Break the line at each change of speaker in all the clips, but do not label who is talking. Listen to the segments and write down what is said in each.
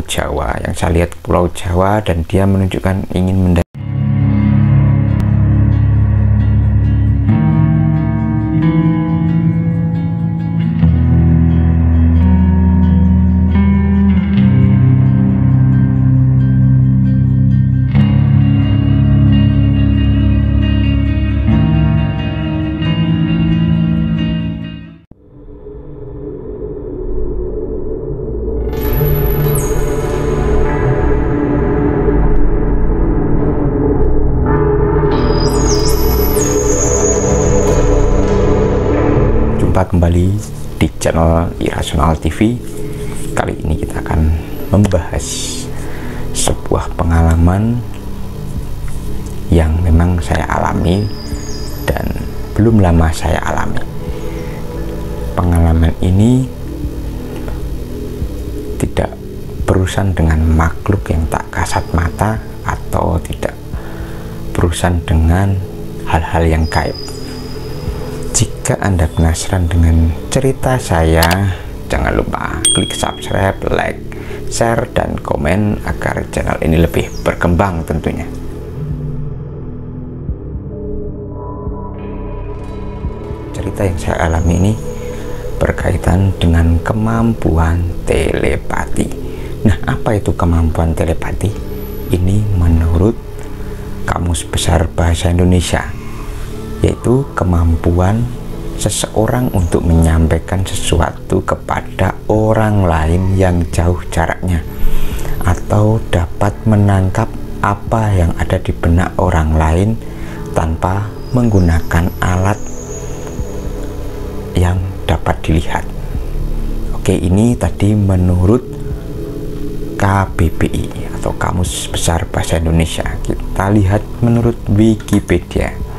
Jawa. Yang saya lihat Pulau Jawa, dan dia menunjukkan ingin mendarat. Kembali di channel Irasional TV. Kali ini kita akan membahas sebuah pengalaman yang memang saya alami dan belum lama saya alami. Pengalaman ini tidak berurusan dengan makhluk yang tak kasat mata atau tidak berurusan dengan hal-hal yang gaib. Jika Anda penasaran dengan cerita saya, jangan lupa klik subscribe, like, share, dan komen agar channel ini lebih berkembang tentunya. Cerita yang saya alami ini berkaitan dengan kemampuan telepati. Nah, apa itu kemampuan telepati? Ini menurut Kamus Besar Bahasa Indonesia, yaitu kemampuan seseorang untuk menyampaikan sesuatu kepada orang lain yang jauh jaraknya, atau dapat menangkap apa yang ada di benak orang lain tanpa menggunakan alat yang dapat dilihat. Oke, ini tadi menurut KBBI atau Kamus Besar Bahasa Indonesia. Kita lihat menurut Wikipedia.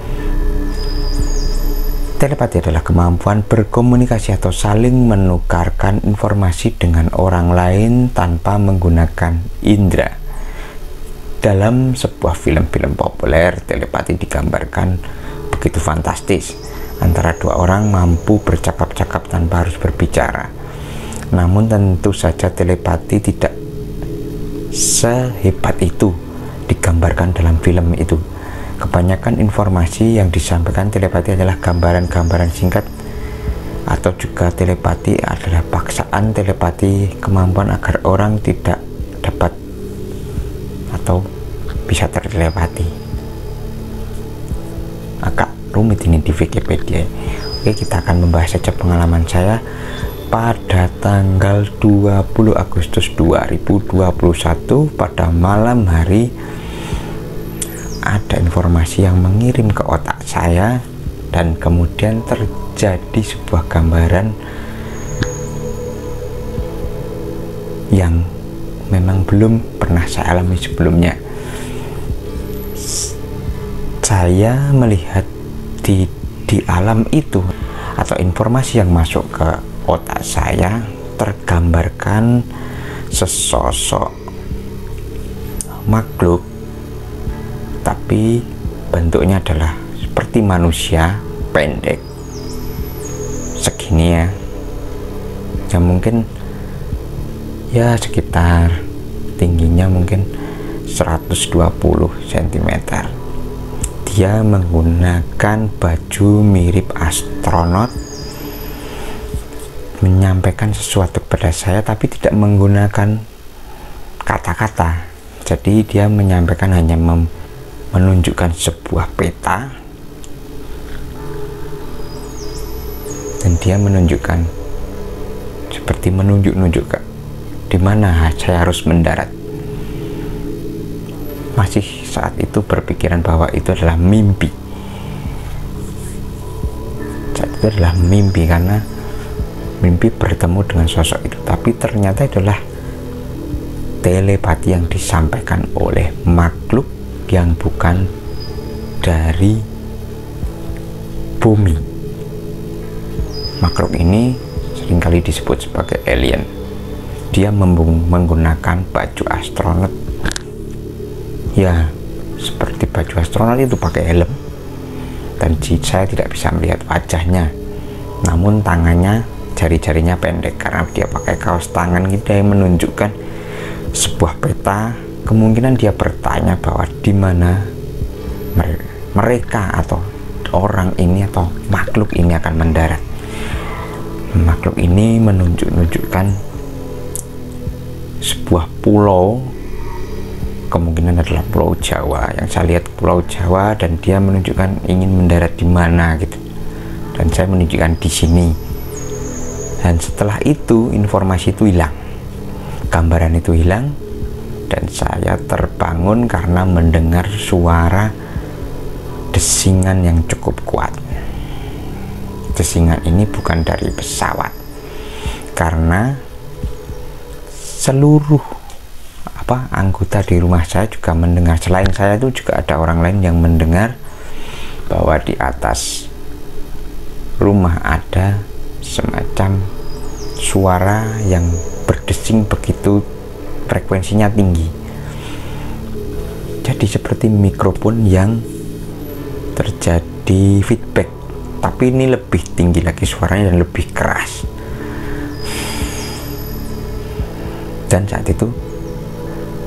Telepati adalah kemampuan berkomunikasi atau saling menukarkan informasi dengan orang lain tanpa menggunakan indera. Dalam sebuah film-film populer, telepati digambarkan begitu fantastis. Antara dua orang mampu bercakap-cakap tanpa harus berbicara. Namun tentu saja telepati tidak sehebat itu digambarkan dalam film itu. Kebanyakan informasi yang disampaikan telepati adalah gambaran-gambaran singkat, atau juga telepati adalah paksaan telepati, kemampuan agar orang tidak dapat atau bisa tertelepati. Agak rumit ini di Wikipedia. Oke, kita akan membahas saja pengalaman saya pada tanggal 20 Agustus 2021 pada malam hari. Ada informasi yang mengirim ke otak saya, dan kemudian terjadi sebuah gambaran yang memang belum pernah saya alami sebelumnya. Saya melihat di alam itu, atau informasi yang masuk ke otak saya, tergambarkan sesosok makhluk, tapi bentuknya adalah seperti manusia, pendek segini ya, yang mungkin ya sekitar tingginya mungkin 120 cm. Dia menggunakan baju mirip astronot, menyampaikan sesuatu kepada saya tapi tidak menggunakan kata-kata. Jadi dia menyampaikan hanya menunjukkan sebuah peta, dan dia menunjukkan seperti menunjuk-nunjuk di mana saya harus mendarat. Masih saat itu berpikiran bahwa itu adalah mimpi. Saat itu adalah mimpi, karena mimpi bertemu dengan sosok itu, tapi ternyata itulah telepati yang disampaikan oleh makhluk yang bukan dari bumi. Makhluk ini seringkali disebut sebagai alien. Dia menggunakan baju astronot, ya seperti baju astronot itu pakai helm, dan saya tidak bisa melihat wajahnya, namun tangannya, jari-jarinya pendek karena dia pakai kaos tangan gitu, yang menunjukkan sebuah peta, kemungkinan dia bertanya bahwa di mana mereka atau orang ini atau makhluk ini akan mendarat. Makhluk ini menunjukkan sebuah pulau, kemungkinan adalah Pulau Jawa. Yang saya lihat Pulau Jawa, dan dia menunjukkan ingin mendarat di mana gitu. Dan saya menunjukkan di sini. Dan setelah itu informasi itu hilang, gambaran itu hilang, dan saya terbangun karena mendengar suara desingan yang cukup kuat. Desingan ini bukan dari pesawat, karena seluruh anggota di rumah saya juga mendengar. Selain saya itu juga ada orang lain yang mendengar bahwa di atas rumah ada semacam suara yang berdesing begitu, frekuensinya tinggi. Jadi seperti mikrofon yang terjadi feedback, tapi ini lebih tinggi lagi suaranya dan lebih keras. Dan saat itu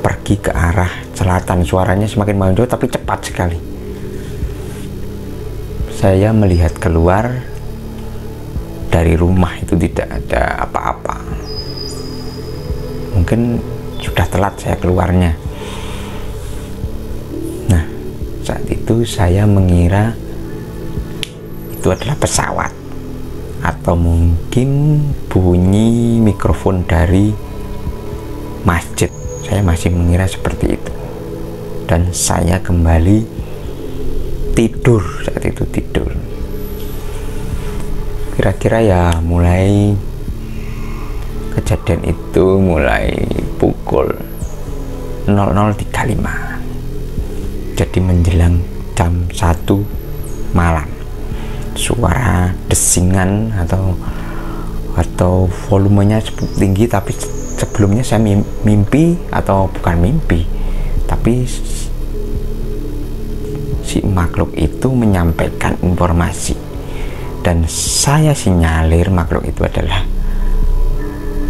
pergi ke arah selatan, suaranya semakin menjauh tapi cepat sekali. Saya melihat keluar dari rumah, itu tidak ada apa-apa. Mungkin sudah telat saya keluarnya. Nah, saat itu saya mengira itu adalah pesawat atau mungkin bunyi mikrofon dari masjid. Saya masih mengira seperti itu, dan saya kembali tidur. Saat itu tidur kira-kira ya mulai kejadian itu mulai pukul 00.35, jadi menjelang jam 1 malam. Suara desingan atau volumenya cukup tinggi, tapi sebelumnya saya mimpi, atau bukan mimpi, tapi si makhluk itu menyampaikan informasi, dan saya sinyalir makhluk itu adalah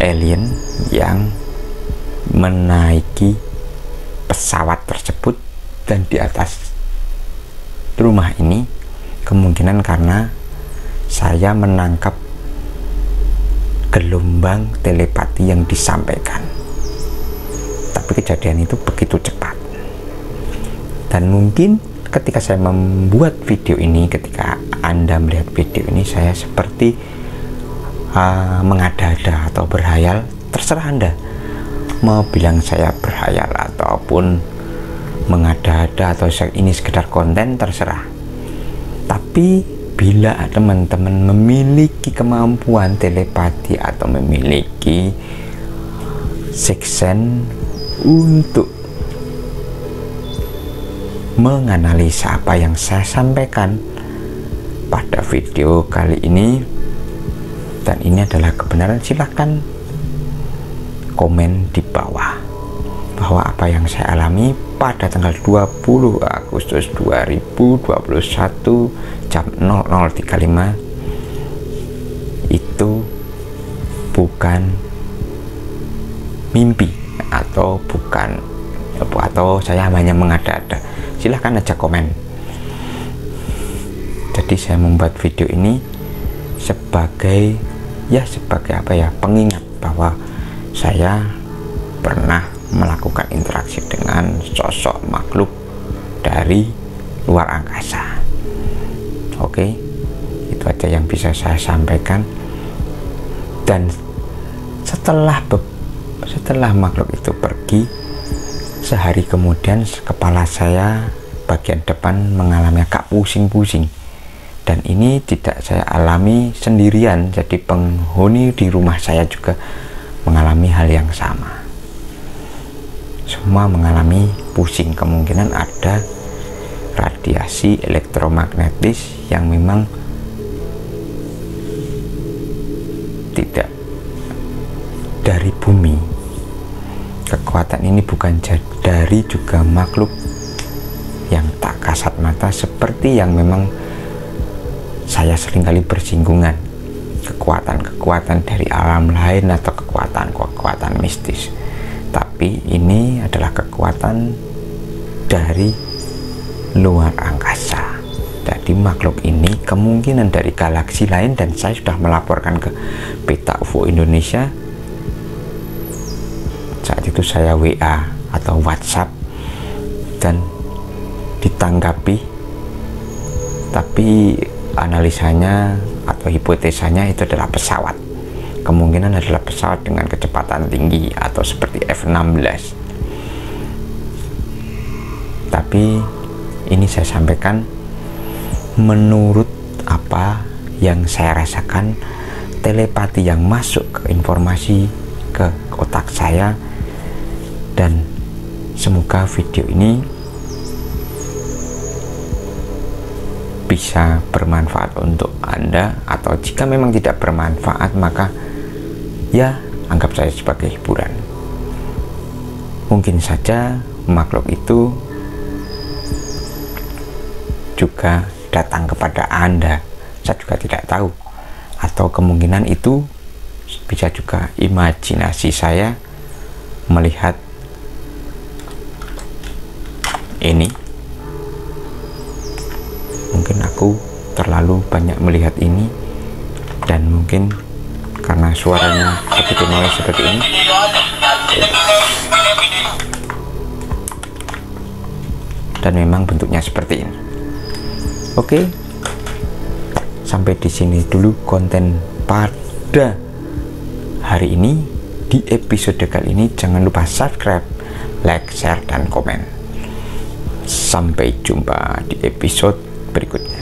alien yang menaiki pesawat tersebut. Dan di atas rumah ini kemungkinan karena saya menangkap gelombang telepati yang disampaikan, tapi kejadian itu begitu cepat. Dan mungkin ketika saya membuat video ini, ketika Anda melihat video ini, saya seperti mengada-ada atau berhayal. Terserah Anda mau bilang saya berhayal ataupun mengada-ada atau ini sekedar konten, terserah. Tapi bila teman-teman memiliki kemampuan telepati atau memiliki sixth sense untuk menganalisa apa yang saya sampaikan pada video kali ini, dan ini adalah kebenaran, silahkan komen di bawah bahwa apa yang saya alami pada tanggal 20 Agustus 2021 jam 00.35 itu bukan mimpi atau bukan, atau saya hanya mengada-ada. Silahkan aja komen. Jadi saya membuat video ini sebagai pengingat bahwa saya pernah melakukan interaksi dengan sosok makhluk dari luar angkasa. Oke, itu aja yang bisa saya sampaikan. Dan setelah makhluk itu pergi, sehari kemudian kepala saya bagian depan mengalami agak pusing-pusing. Dan ini tidak saya alami sendirian, jadi penghuni di rumah saya juga mengalami hal yang sama. Semua mengalami pusing, kemungkinan ada radiasi elektromagnetis yang memang tidak dari bumi. Kekuatan ini bukan dari juga makhluk yang tak kasat mata seperti yang memang saya seringkali bersinggungan, kekuatan-kekuatan dari alam lain atau kekuatan mistis. Tapi Tapi ini adalah kekuatan dari luar angkasa. Jadi makhluk ini kemungkinan dari galaksi lain, dan saya sudah melaporkan ke Peta UFO Indonesia. Saat itu saya WA atau WhatsApp dan ditanggapi, tapi analisanya atau hipotesanya itu adalah pesawat. Kemungkinan adalah pesawat dengan kecepatan tinggi atau seperti F-16. Tapi ini saya sampaikan menurut apa yang saya rasakan, telepati yang masuk ke informasi ke otak saya, dan semoga video ini bisa bermanfaat untuk Anda, atau jika memang tidak bermanfaat maka ya anggap saya sebagai hiburan. Mungkin saja makhluk itu juga datang kepada Anda, saya juga tidak tahu, atau kemungkinan itu bisa juga imajinasi saya melihat ini. Mungkin aku terlalu banyak melihat ini, dan mungkin karena suaranya begitu noise seperti ini, dan memang bentuknya seperti ini. Oke, sampai di sini dulu konten pada hari ini. Di episode kali ini jangan lupa subscribe, like, share, dan komen. Sampai jumpa di episode berikutnya.